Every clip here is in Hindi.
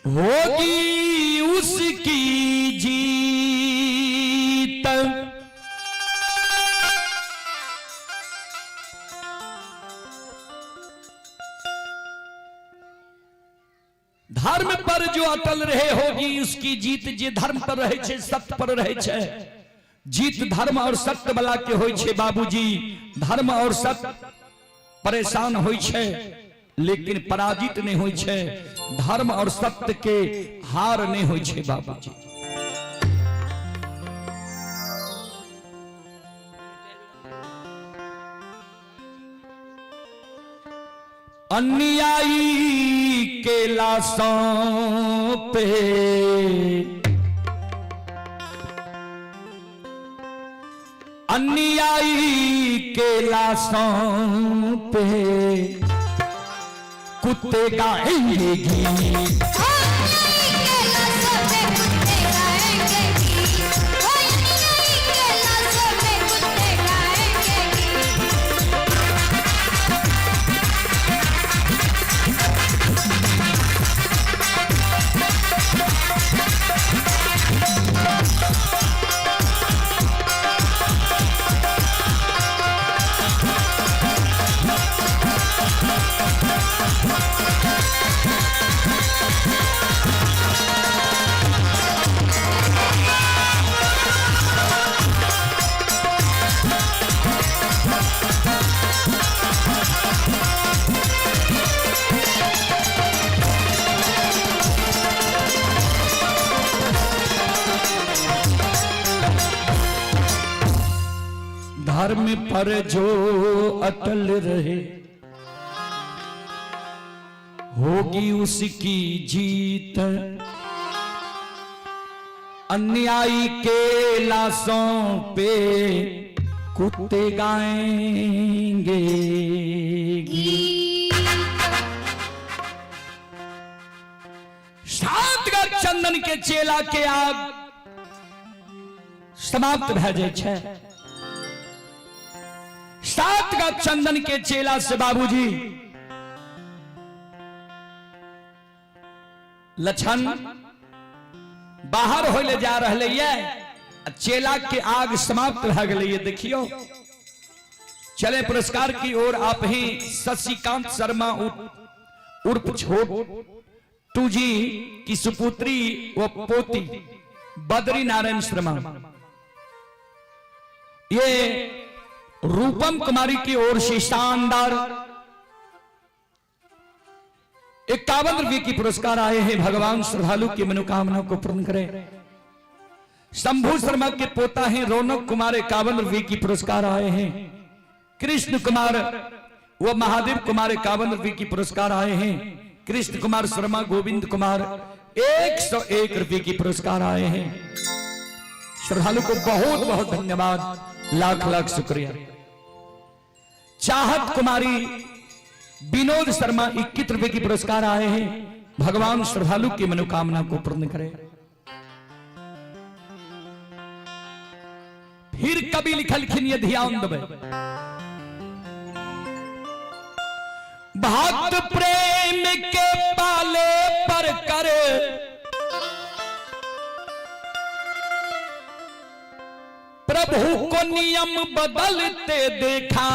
होगी उसकी जीत। धर्म पर जो अटल रहे होगी उसकी जीत। जे धर्म पर रहे छे, सत्य पर रहे छे, जीत धर्म और सत्य वाला के होय छे। बाबूजी धर्म और सत्य परेशान होय छे लेकिन पराजित नहीं होय छे। धर्म और सत्य के हार नहीं होय छे बाबूजी। अन्यायी के लाशों पे अन्यायी के लाशों पे कुत्ते गाएंगे गीत। धर्म पर जो अटल रहे होगी उसकी जीत। अन्यायी के लाशों पे कुत्ते गाएंगे गीत। सात चंदन के चेला के आग समाप्त भ जाय छे। सात का चंदन के चेला से बाबूजी लछन बाहर होले जा रहे ये चेला के आग समाप्त भ गए। देखियो चले पुरस्कार की ओर आप ही शशिकांत शर्मा उर्फ छोटू जी की सुपुत्री व पोती बद्री नारायण शर्मा, ये रूपम कुमारी की ओर से शानदार 51 रुपये की पुरस्कार आए हैं। भगवान श्रद्धालु की मनोकामना को पूर्ण करें। शंभू शर्मा के पोता हैं रौनक कुमार 51 रुपये की पुरस्कार आए हैं। कृष्ण कुमार व महादेव कुमार 51 रुपये की पुरस्कार आए हैं। कृष्ण कुमार शर्मा गोविंद कुमार 101 रुपये की पुरस्कार आए हैं। श्रद्धालु को बहुत बहुत धन्यवाद, लाख लाख शुक्रिया। चाहत कुमारी विनोद शर्मा 21 रुपये की पुरस्कार आए हैं। भगवान श्रद्धालु की मनोकामना को पूर्ण करे। फिर कभी लिखलखिन ये ध्यान देवे। भक्त प्रेम के पाले पर करे प्रभु को नियम बदलते देखा।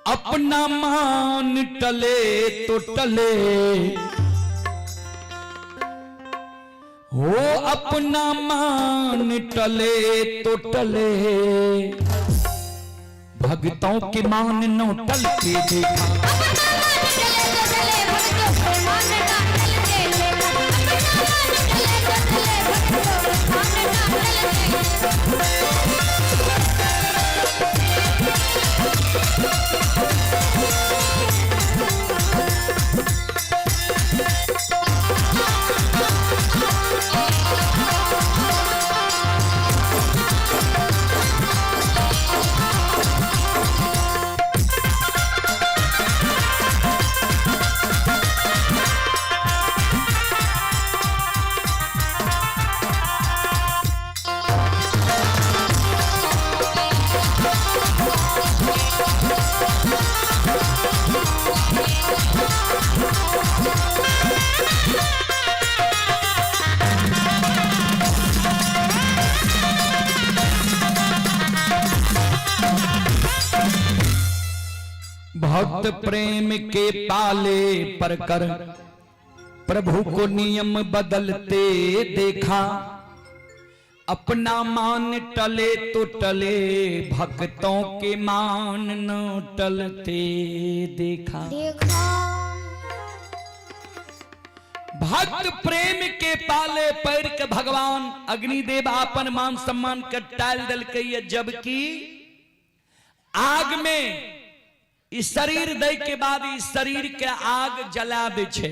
अपना मान टले तो टले हो, अपना मान टले तो टले भक्तों के मान न टलते देखा। भक्त प्रेम के पाले पर कर प्रभु को नियम बदलते देखा, अपना मान टले तो टले भक्तों के मान न टलते देखा। भक्त प्रेम के पाले पैर के भगवान अग्निदेव आपन मान सम्मान कर टाल दल के, जबकि आग में इस शरीर दे के बाद इस शरीर के आग जला दे छे।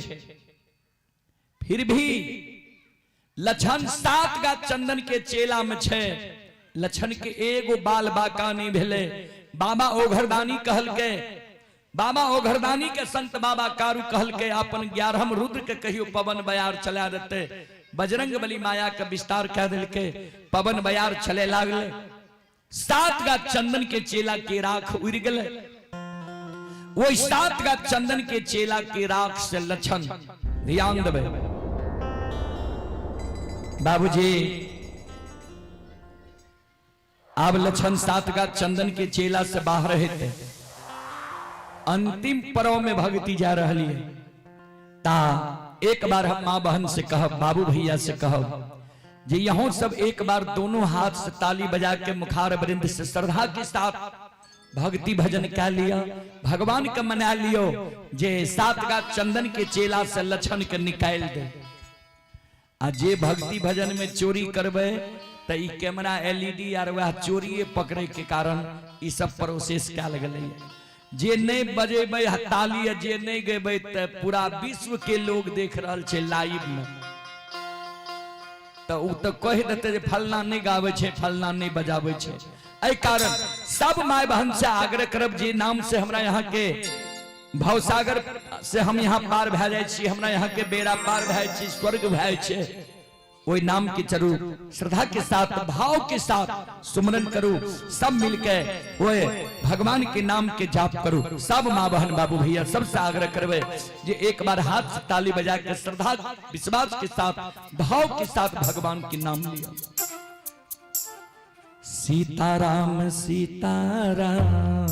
फिर भी लछन 7 गा चंदन के चेला में छे, लछन के एगो बाल बाका नहीं भेले। बाबा ओघरदानी कहल के, बाबा ओघरदानी के संत बाबा कारू कहल के अपन 11 रुद्र के कहियो पवन बयार चला देते। बजरंग बली माया के विस्तार कह दिल के पवन बयार चले लागले। 7 गा चंदन के चेला के राख उड़ गए। वो 7 गा चंदन के चेला के राख से लछन ध्यान देवे। बाबूजी अब लछन 7 गा चंदन के चेला से बाहर रहते, अंतिम पर्व में भक्ति जा रही है। ता एक बार हम मां बहन से कहब, बाबू भैया से कहब जे यहों सब एक बार दोनों हाथ से ताली बजा के मुखार वृंद से श्रद्धा के साथ भक्ति भजन कह लिया, भगवान का मना लियो जे 7 गा चंदन के चेला से लछन के निकाल दे। आ जे भक्ति भजन में चोरी करबे तो ई कैमरा LED आर वह चोरी पकड़े के कारण ई सब प्रोसेस कल गए। जे नहीं बजेबे ताली, जे नहीं गेबे तो पूरा विश्व के लोग देख रहल छे लाइव में, तो उ तो कह देते जे फलना नहीं गावे छे, फलना नहीं बजावे छे। एहि कारण सब माय बहन से आग्रह करब जे नाम से हमरा यहाँ के भवसागर से हम यहाँ पार भए जाए छी, हमरा यहाँ के बेड़ा पार भए छी, स्वर्ग भए छे। वही नाम के चरू श्रद्धा के साथ भाव के साथ सुमरन करू, सब मिलके वो भगवान के नाम के जाप करू। सब माँ बहन बाबू भैया सबसे आग्रह करवे जे एक बार हाथ से ताली बजा के श्रद्धा विश्वास के साथ भाव के साथ भगवान के नाम लिया। सीताराम सीताराम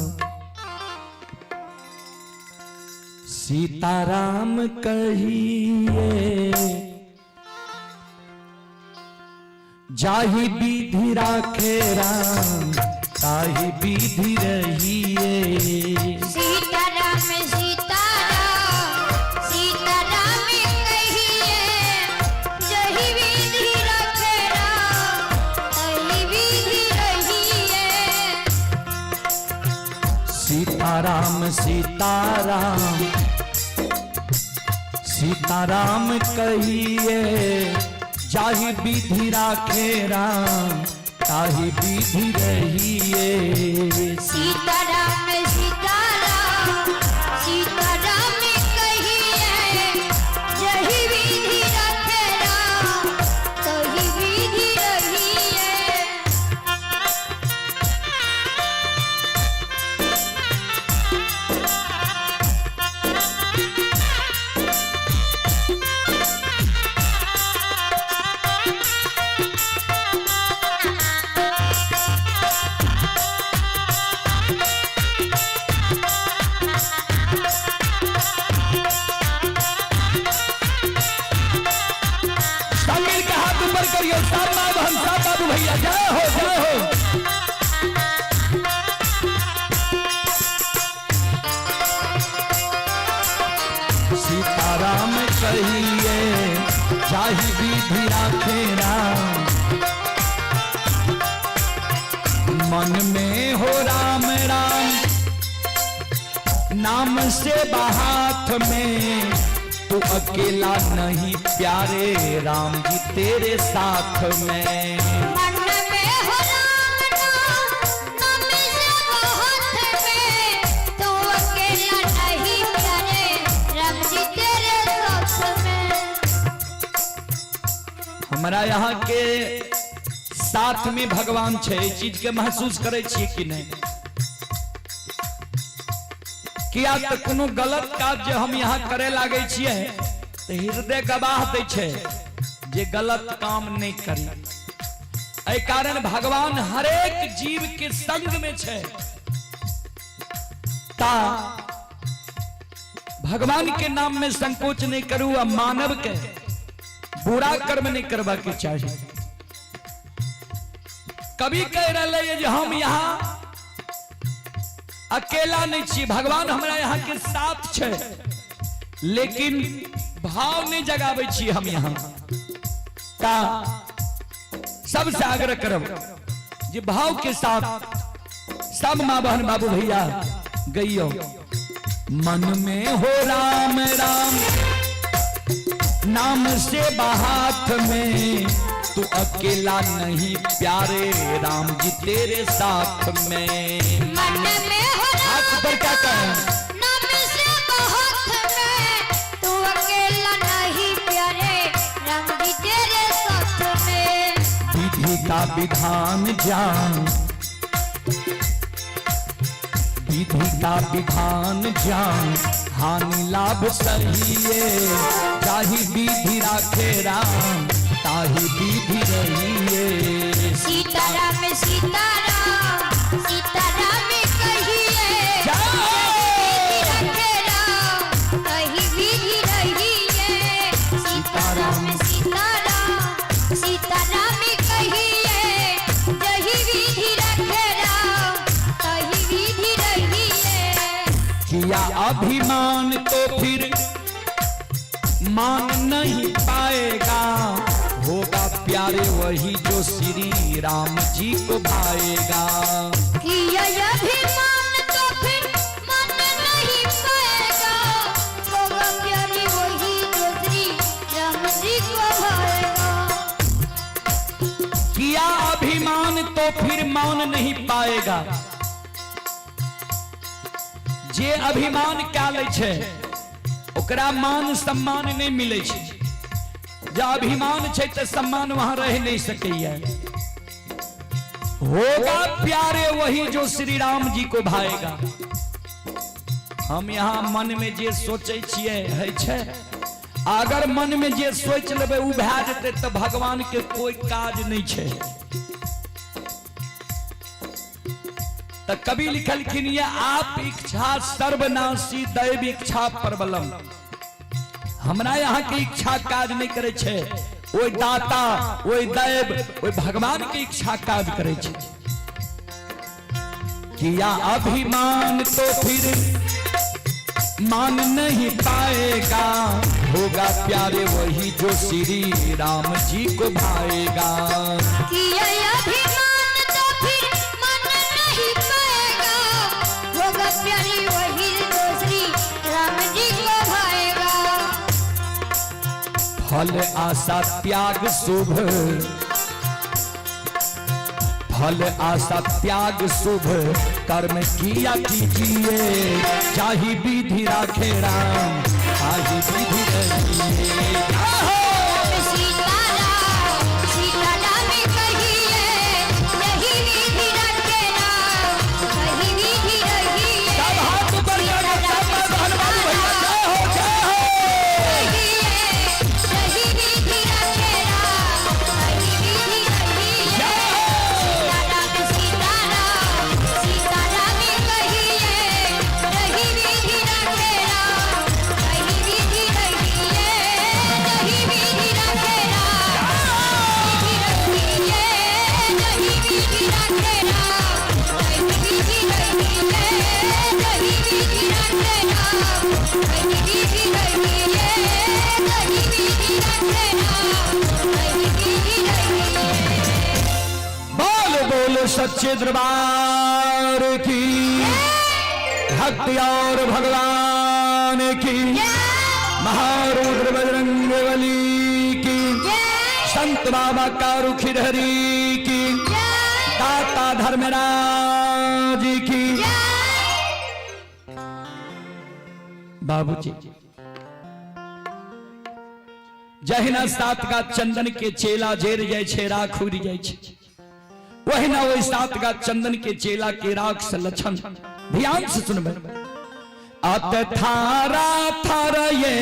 सीताराम कहिए, जाहि विधि राखे राम ताहि विधि रहिए। सीताराम सीताराम सीताराम कहिए, जाहि विधि राखे राम ताहि विधि रहिए। सीताराम सीताराम सीताराम कहिए, जाहि विधि राखे राम ताहि विधि रहिए। सीताराम सीताराम सीताराम कहिए, जाहि विधि राखे राम ताहि विधि रहिए। सब माँ बहन सब बाबू भैया जय हो जय हो। सीताराम कहिए, जाहि विधि राखे राम, मन में हो राम राम, नाम से बाहाथ में, तू अकेला नहीं प्यारे राम जी तेरे साथ में। मन में हो राम नाम, नाम से बाहाथ में, तू अकेला नहीं प्यारे राम जी तेरे साथ में। हमारा यहाँ के साथ में भगवान छे, इस चीज के महसूस करे छी कि नहीं? किया तो कोनो गलत काज जो हम यहाँ करे लागे छिए तो हृदय गवाह दे छे जे गलत काम नहीं करी। एहि कारण भगवान हरेक जीव के संग में छे। ता भगवान के नाम में संकोच नहीं करू आ मानव के बुरा कर्म नहीं करवा के चाहिए। कभी कह रहे हैं जो हम यहाँ अकेला नहीं छी, भगवान हमारा यहाँ के साथ छे, लेकिन भाव नहीं जगावे छी हम यहाँ का। सबसे आग्रह करब जे भाव के साथ सब माँ बहन बाबू भैया गइयो। मन में हो राम राम नाम से बाहात में, तू अकेला नहीं प्यारे राम जी तेरे साथ में। मन में हो हाथ पर क्या कहें? नाम से बहुत में, तू अकेला नहीं प्यारे राम जी तेरे साथ में। विधि का विधान जान, विधि का विधान जान, हानि लाभ सही जाहि विधि राखे राम ताहि विधि रहिए। सीताराम सीताराम सीताराम कहिए, रखे राम कहीं विधि रहिए। सीताराम सीताराम सीताराम कहिए, जही विधि रखे राम कहीं विधि रहिए। किया अभिमान तो फिर मान नहीं पाएगा, होगा प्यारे वही जो श्री राम जी को भाएगा। किया अभिमान तो फिर मन नहीं पाएगा, होगा प्यारे वही जो श्री राम जी को भाएगा। किया अभिमान तो फिर मान नहीं पाएगा। जे अभिमान क्या ले छे ओकरा मान सम्मान नहीं मिले छे। जब अभिमान छे तो सम्मान वहां रह नहीं सकैया। होगा प्यारे वही जो श्री राम जी को भाएगा। हम यहाँ मन में जे सोचे छिए है छे, अगर मन में जे सोच लेबे उ भै जेते तो भगवान के कोई काज नहीं छे। तो कवि लिखलखिन ये आप इच्छा सर्वनाशी दैव इच्छा प्रबलम। हमरा यहाँ के इच्छा काज नहीं करे छे, ओई दाता ओई दैव ओई भगवान के इच्छा काज करे छे। किया अभिमान तो फिर मान नहीं पाएगा, होगा प्यारे वही जो श्री राम जी को भाएगा। किया अभिमान तो फिर मन नहीं पाएगा, होगा प्यारे वही जो श्री राम जी को भाएगा। फल आशा त्याग शुभ, फल आशा त्याग शुभ कर्म किया कीजिए, चाहे विधि राखे राम ताहि विधि रहिए। सीताराम सीताराम कहिए, यही विधि रखे राम कहीं विधि रहिए। सब हाथ ऊपर करके सब बहन बाबू भैया जय हो जय हो। यही विधि रखे राम कहीं विधि रहिए। सीताराम सीताराम सीताराम कहिए, यही विधि रखे राम कहीं विधि रहिए। यही विधि रखे राम यही विधि रखे राम कहीं विधि रहिए। यही विधि रखे राम कहीं विधि रहिए। यही विधि रखे राम कहीं विधि रहिए। बोल बोल सच्चे दरबार की, भक्ति और भगवान की, महारुद्र बजरंग बली की, संत बाबा कारुखिर हरि की, दाता धर्मराज की। बाबूजी जहिना सात का चंदन के चेला जेर जाय छे राख उड़ जाय छे, वहिना वही सात का चंदन के चेला के राख से लक्षण। ध्यान से सुनबे। अत थारा थार ये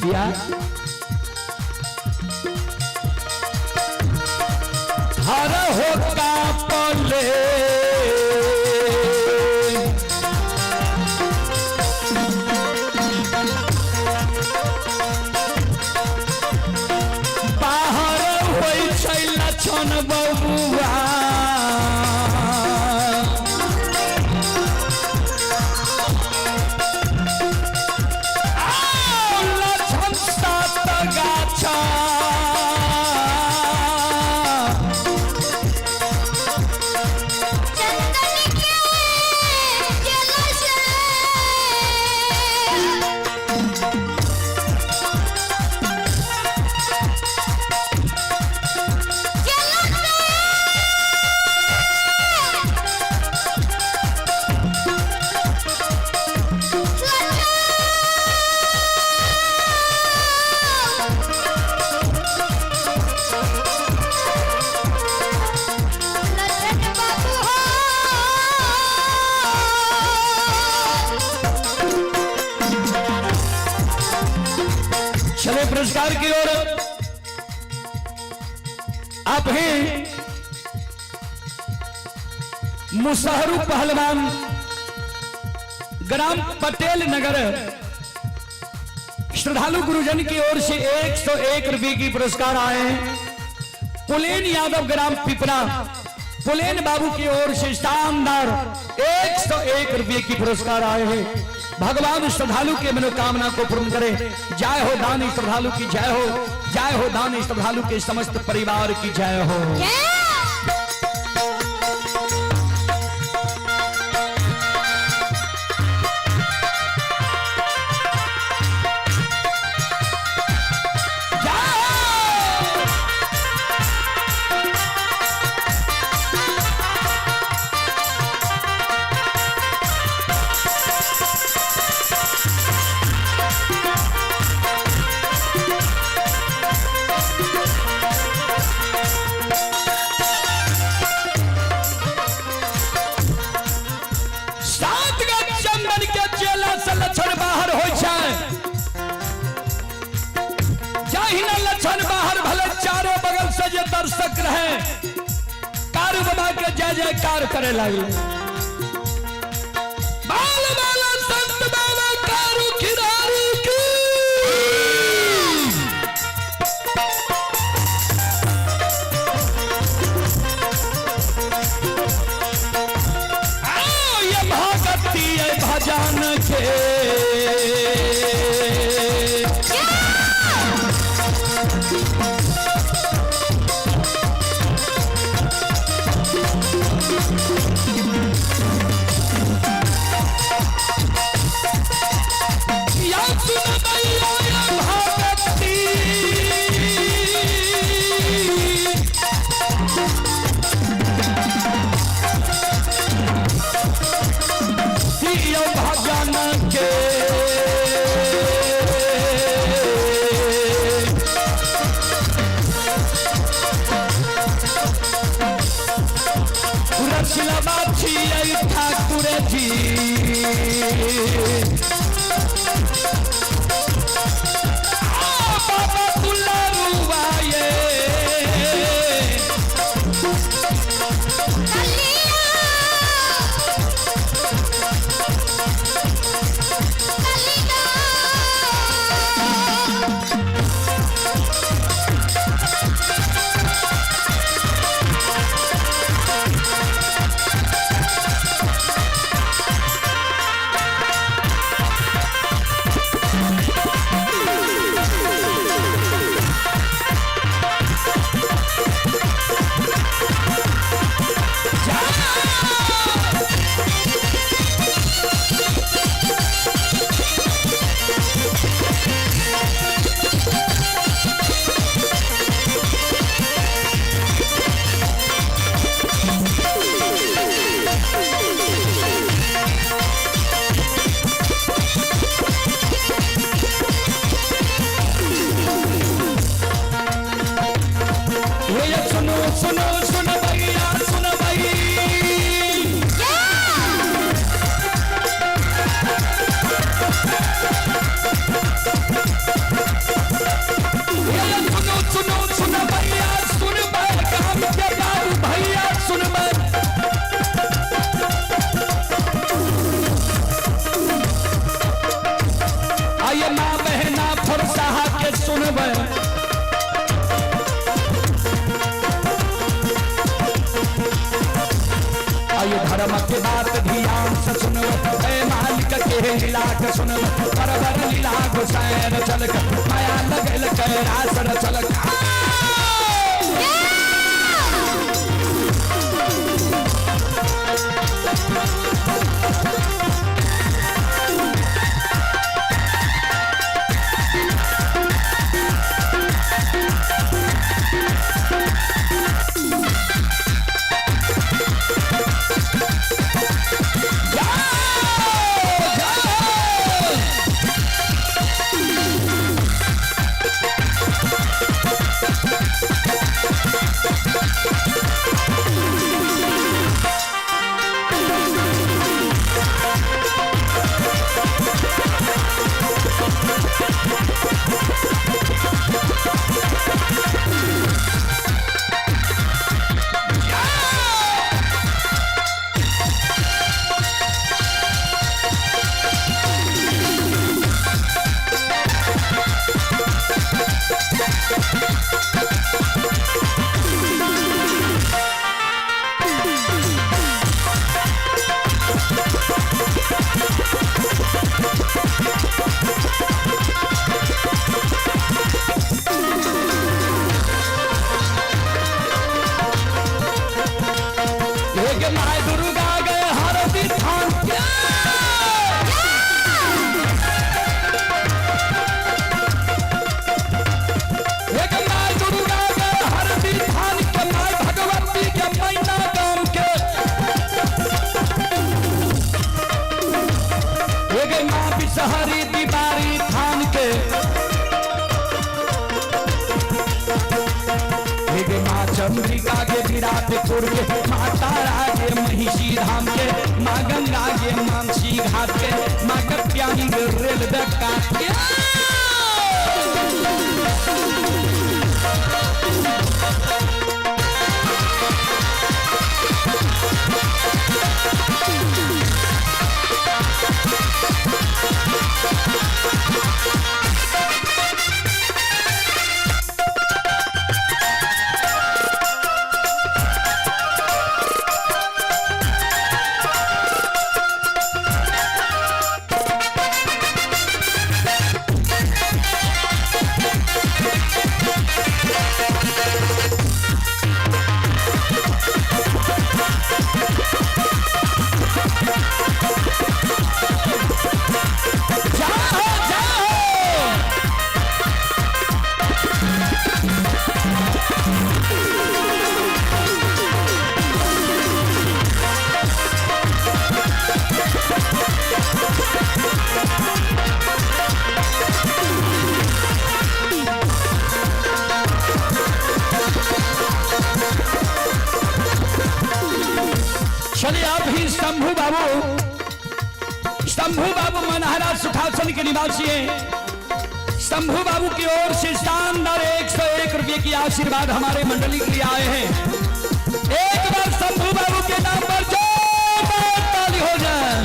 किया हर हो का पले बाहर होई छै लक्षण बबुआ लक्षण सात गाछा चंदन के जलस ललन बाबू हो चले पुरस्कार की ओर आप हैं मुसहरू पहलवान ग्राम पटेल नगर श्रद्धालु गुरुजन की ओर से 101 रुपए की पुरस्कार आए हैं। पुलेन यादव ग्राम पिपरा पुलेन बाबू की ओर से शानदार 101 रुपए की पुरस्कार आए हैं। भगवान श्रद्धालु के मनोकामना को पूर्ण करे। जय हो दानी श्रद्धालु की जय हो, जय हो दानी श्रद्धालु के समस्त परिवार की जय हो। दर्शक रहे कारु बाबा के जय जयकार करे लगे। बाल बाला संत बाबा कारु खिलाड़ी की आओ ये भगती है भजन के ठाकुर जी बाबा दुलारुआए धर्म के बात ध्यान से सुनो, ए मालिक के लीला के सुनो, परवर लीला गुसैन चलक माया लगल कैलाश चलक। सहरी दीवारी थान के माँ चंद्रिका के विराटपुर के, माँ तारा के महिषी धाम के, माँ गंगा के मानसी घाट के, माँ कत्यानी के रेलवे काट के। चलिए आप ही शंभू बाबू मनहरा सुखासन के निवासी हैं। शंभू बाबू की ओर से शानदार 101 रुपए की आशीर्वाद हमारे मंडली के लिए आए हैं। एक बार शंभू बाबू के नाम पर जोरदार ताली हो जाए।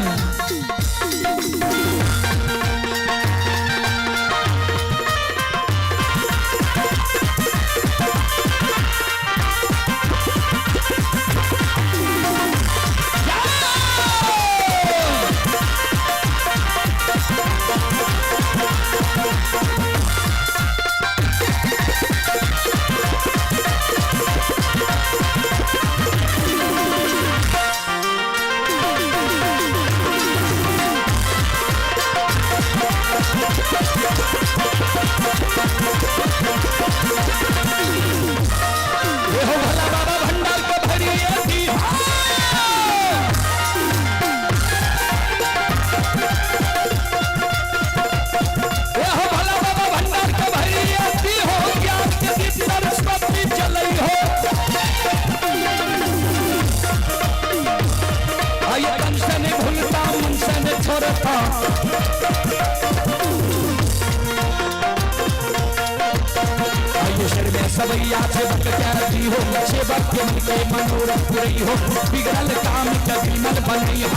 सबैया से बकती हो, से बक्के मन के मनोरथ पूरी हो, बिगड़ल काम कभी मन बनी हो।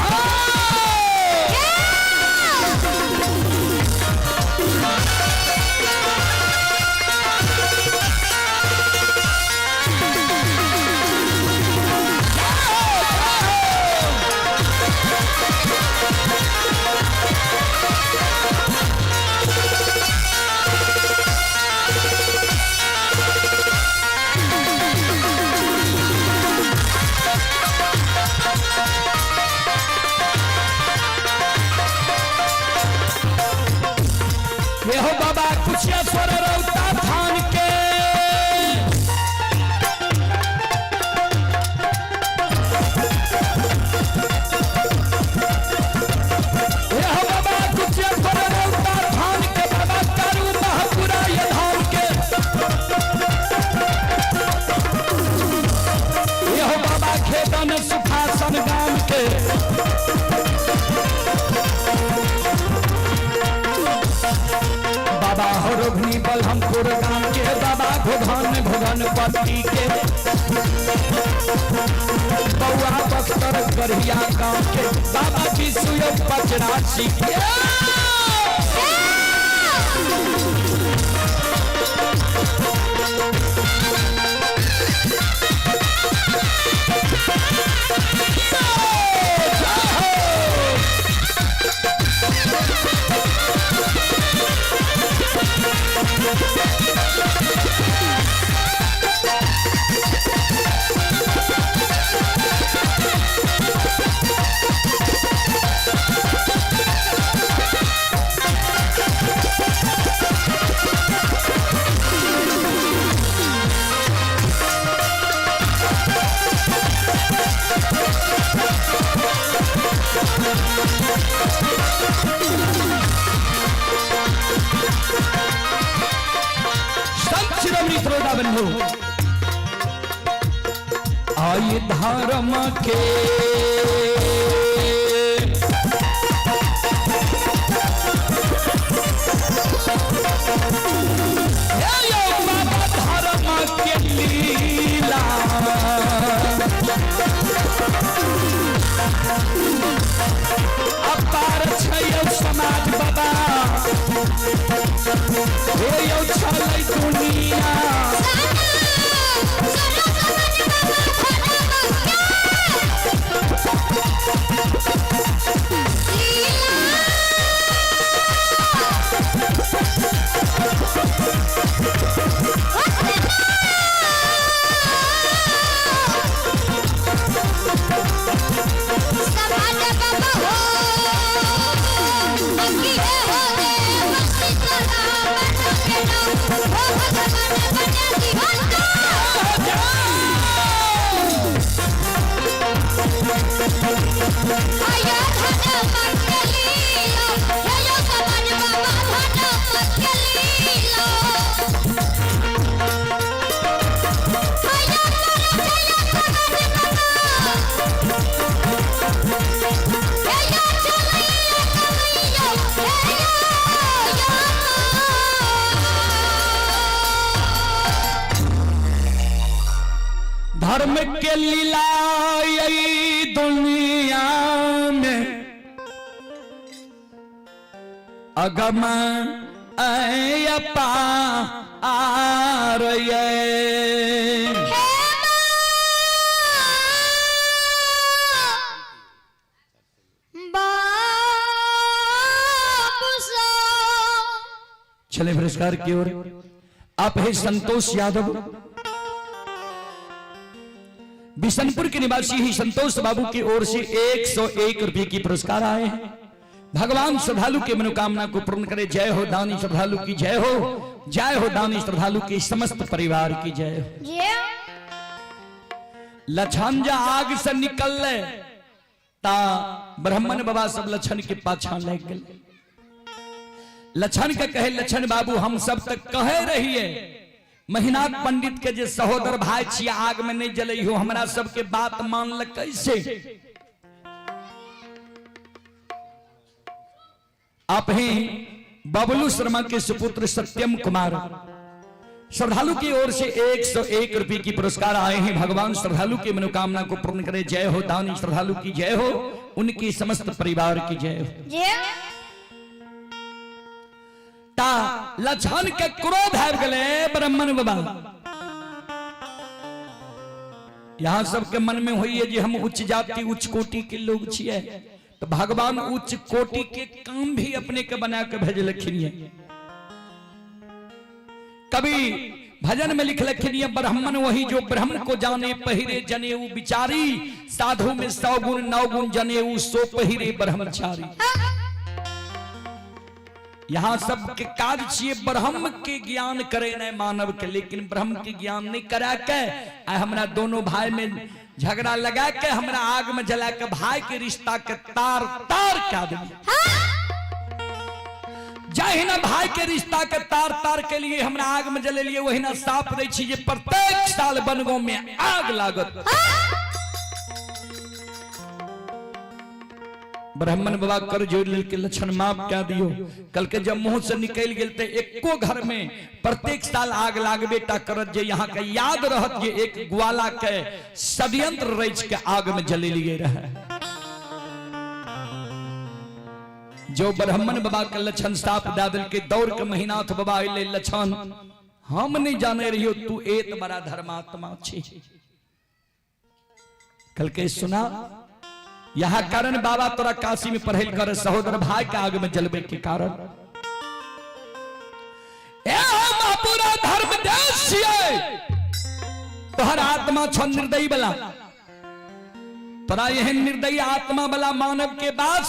कुशेश्वर रौता थान के बाबा कुशेश्वर रौता थान के बाबा करू महपुरा ये धाम के यह बाबा खेतन सुखासन गाम के बाबा हरोघनी बलहमपुर गाम के बाबा घोघन पट्टी के बउआ बख्तर गढ़िया गांव के बाबा विष्णु 85 के बंधु आय धर्म के बाबा धर्म के लीला अपार समाज बाबा छलै दुनिया धर्म के लीला दुनिया में अगम अपार चले पुरस्कार की ओर आप है संतोष यादव बिशनपुर के निवासी ही संतोष बाबू की ओर से 101 रुपए की पुरस्कार आए हैं। भगवान श्रद्धालु की मनोकामना को पूर्ण करे। जय हो दानी श्रद्धालु की जय हो, जय हो दानी श्रद्धालु की समस्त परिवार की जय हो। लछन आग से निकल ले ता ब्राह्मण बाबा सब लछन के पाछा लग गए। लछन के कहे लछन बाबू हम सब तक कहे रहिए महीनाथ पंडित के जे सहोदर भाई छिया आग में नहीं जलई हो हमरा सबके बात मान ल कैसे। आप हैं बबलू शर्मा के सुपुत्र सत्यम कुमार। श्रद्धालु की ओर से 101 रुपए की पुरस्कार आए हैं। भगवान श्रद्धालु की मनोकामना को पूर्ण करे। जय हो दानी श्रद्धालु की जय हो, उनकी समस्त परिवार की जय हो। ता लछन के क्रोध है गले ब्राह्मण बाबा। यहां सबके मन में हुई है जी हम उच्च जाति उच्च कोटि के लोग छिए, तो भगवान उच्च कोटि के काम भी अपने के बना के भेजलखिन है। कभी भजन में लिख लखिन है ब्राह्मण वही जो ब्रह्म को जाने पहिरे जनेऊ बिचारी, साधु में 100 गुण 9 गुण जनेऊ सो पहिरे ब्रह्मचारी। यहाँ सबके काज छिए ब्रह्म के ज्ञान करे न मानव के, लेकिन ब्रह्म के ज्ञान नहीं करा के हमरा दोनों भाई में झगड़ा लगा के हमरा आग में जला के भाई के रिश्ता के तार तार क्या दिया। जाहि ना भाई के रिश्ता के तार तार के लिए हमरा आग में जले लिए, वही ना साफ दै छी जे प्रत्येक साल बनगो में आग लागत। ब्राह्मण बाबा कर जोड़ के लक्षण माफ क्या दियो। कल के जब मुंह से निकल गेल ते एको घर में प्रत्येक साल आग लागबे टा करत, जे यहाँ के याद रहत जे एक ग्वाला के षड्यंत्र रच के आग में जले लिए रहे। जो ब्राह्मण बाबा के लक्षण साफ दादल के दौड़ के महीनाथ बाबा अले लक्षण हम नहीं जाने रहियो, तू एक बड़ा धर्मात्मा छी। कल के सुना यह कारण बाबा तोरा काशी में पढ़ेल कर सहोदर भाई के आग में जलबे के कारण पूरा धर्म देश तोहर आत्मा छ निर्दयी बला, तोरा यह निर्दयी आत्मा बला मानव के बास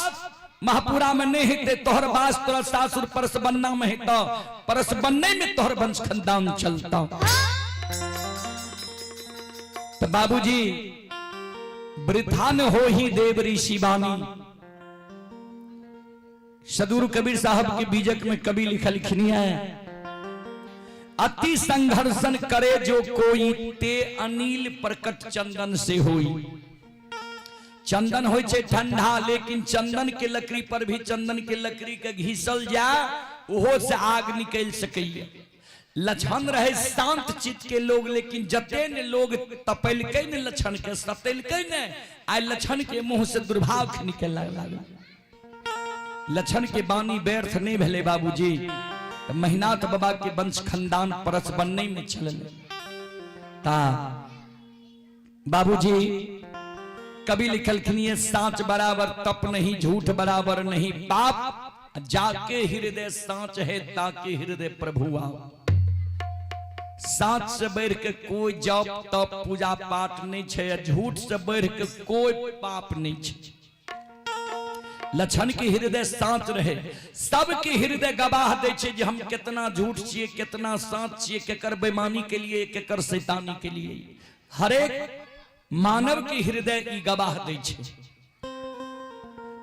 महापुरा में नहीं हिते, तोहर बास तोरा सासुर परस बनना में हिता, परस बनने में तोहर वंश खानदान चलता। तो बाबूजी वृथा न हो ही देव ऋषि बानी। सदूर कबीर साहब के बीजक में कवि लिखल खिनिया है, अति संघर्षण करे जो कोई ते अनिल प्रकट चंदन से होई। चंदन होय छे ठंडा, लेकिन चंदन के लकड़ी पर भी चंदन के लकड़ी के घिसल जा ओहो से आग निकल सकैया। लक्षण रहे शांत चित्त के लोग, लेकिन जते ने लोग तपैलकै ने लक्षण के सतेलकै ने, आइ लक्षण के मुंह से दुर्भाव निकल लागल। लक्षण के बानी व्यर्थ नहीं भेले बाबूजी। तो महीनाथ बाबा के वंश खानदान परस बनने में चलल ता बाबूजी कवि लिखलखिन साँच बराबर तप नहीं, झूठ बराबर नहीं पाप, जाके हृदय साँच है ताके हृदय प्रभु आओ। साँच से बढ़ के कोई जप तप पूजा पाठ नहीं छे, झूठ से बढ़ के कोई पाप नहीं छे। लक्षण के हृदय साँच रहे, सबके हृदय गवाह दे छे जे हम कितना झूठ छिए, कितना साँच छिए, केकर बेईमानी के लिए, केकर शैतानी के लिए। हरेक मानव के हृदय ई गवाह दे छे।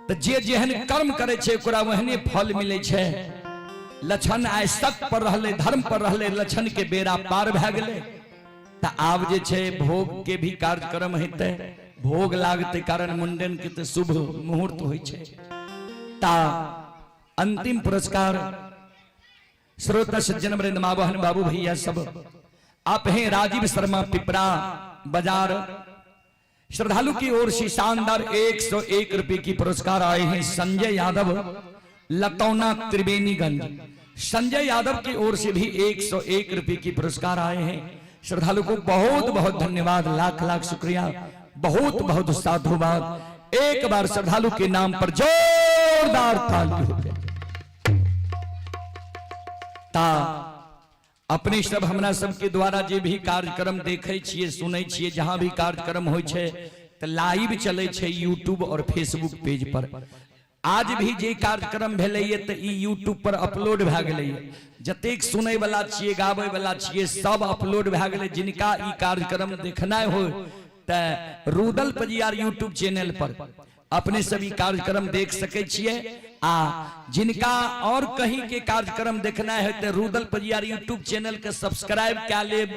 तो जे जेहन कर्म करे छे ओकरा वहने फल मिले छे। लक्षण आइ सत पर रहले, धर्म पर रहले, लक्षण के बेड़ा पार भए गेले। त आब जे छे भोग के भी कार्यक्रम हेते, भोग लागते कारण मुंडन के तो शुभ मुहूर्त होय छे। ता अंतिम पुरस्कार श्रोता सज्जन वृंद माँ बहन बाबू भैया सब आप हैं राजीव शर्मा पिपरा बाजार श्रद्धालु की ओर से शानदार 101 रुपए की पुरस्कार आए हैं। संजय यादव लतौना त्रिवेणीगंज, संजय यादव की ओर से भी 101 रुपए की पुरस्कार आए हैं। श्रद्धालु को बहुत बहुत धन्यवाद, लाख लाख शुक्रिया, बहुत बहुत साधुवाद। एक बार श्रद्धालु के नाम पर जोरदार ताली हो जाए। अपने सब हमरा सबके द्वारा जे भी कार्यक्रम देखे छिए, सुने छिए, जहां भी कार्यक्रम होय छे त लाइव चले छे यूट्यूब और फेसबुक पेज पर। आज भी जे कार्यक्रम भेले ये त ई यूट्यूब पर अपलोड भ गेले, जतेक सुनै वाला छिए, गाबै वाला छिए, सब अपलोड भ गेले। जिनका ई कार्यक्रम देखना हो त रुदल पजियार यूट्यूब चैनल पर अपने सभी कार्यक्रम देख सके छिए। जिनका और कहीं के कार्यक्रम देखना है तो रुदल पजियार यूट्यूब चैनल के सब्सक्राइब क्या लेब,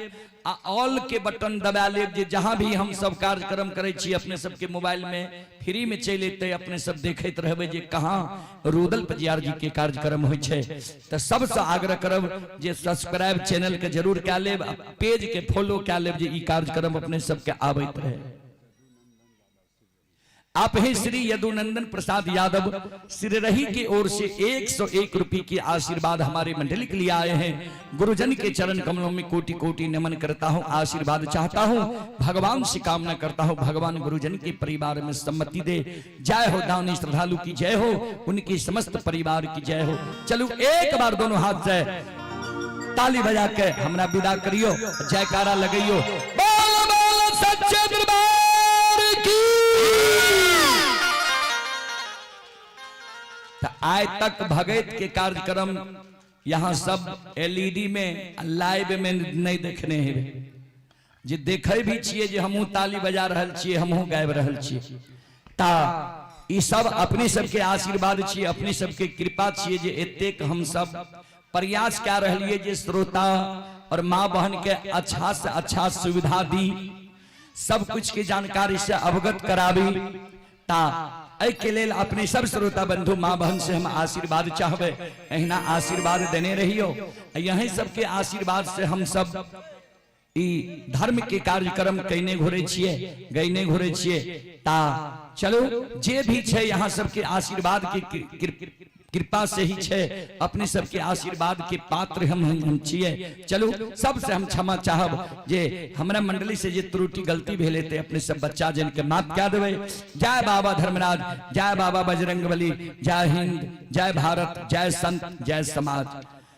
ऑल के बटन दबा लेब, जे जहां भी हम सब कार्यक्रम करे छी अपने सबके मोबाइल में फ्री में चल एते, अपने सब देखते रहबे जे कहां रुदल पजियार जी के कार्यक्रम होय छे। तो सबसे आग्रह करब जे सब्सक्राइब चैनल के जरूर क्या लेब, पेज के फॉलो क्या लेब, जे ई कार्यक्रम अपने सबके आबैत रहे। आप हैं श्री यदुनंदन प्रसाद यादव सिररही की ओर से 101 रुपए की आशीर्वाद हमारे मंडली के लिए आए हैं। गुरुजन के चरण कमलों में कोटि कोटि नमन करता हूं, आशीर्वाद चाहता हूं, भगवान से कामना करता हूं भगवान गुरुजन के परिवार में सम्मति दे। जय हो दानी श्रद्धालु की जय हो, उनकी समस्त परिवार की जय हो। चलो एक बार दोनों हाथ से ताली बजा के हमरा विदा करियो, जयकारा लगाइयो। बोल बोल सच्चे दरबार की। तो आय तक भगत के कार्यक्रम यहाँ सब एलईडी में लाइव में नहीं देखने हैं, जे देखे भी छिए जे हमहू ताली बजा रहल छिए, हमहू गाबि रहल छिए। ता ई सब अपने सबके आशीर्वाद छिए, अपने सबके कृपा छिए जे एतेक हम सब प्रयास क्या रहलिए जे श्रोता और माँ बहन के अच्छा से अच्छा सुविधा दी, सब कुछ की जानकारी से अवगत करावी। ता के लेल अपने सब श्रोता बंधु माँ बहन से हम आशीर्वाद चाहबे, अहिना आशीर्वाद देने रहियो। यही सबके आशीर्वाद से हम सब ई धर्म के कार्यक्रम कईने घोरे छिए, गईने घोरे छिए। ता चलो जे भी छे यहाँ सबके आशीर्वाद की कृपा से ही छे, अपने सबके आशीर्वाद के पात्र हम छिए। चलो सबसे हम क्षमा चाहब जे हमरा मंडली से जे त्रुटि गलती भेले थे, अपने सब बच्चा जन के माफ क्या देवे। जय बाबा धर्मराज, जय बाबा बजरंगबली, जय हिंद, जय भारत, जय संत, जय समाज।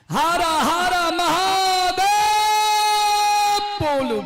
हारा हारा महादेव बोलो।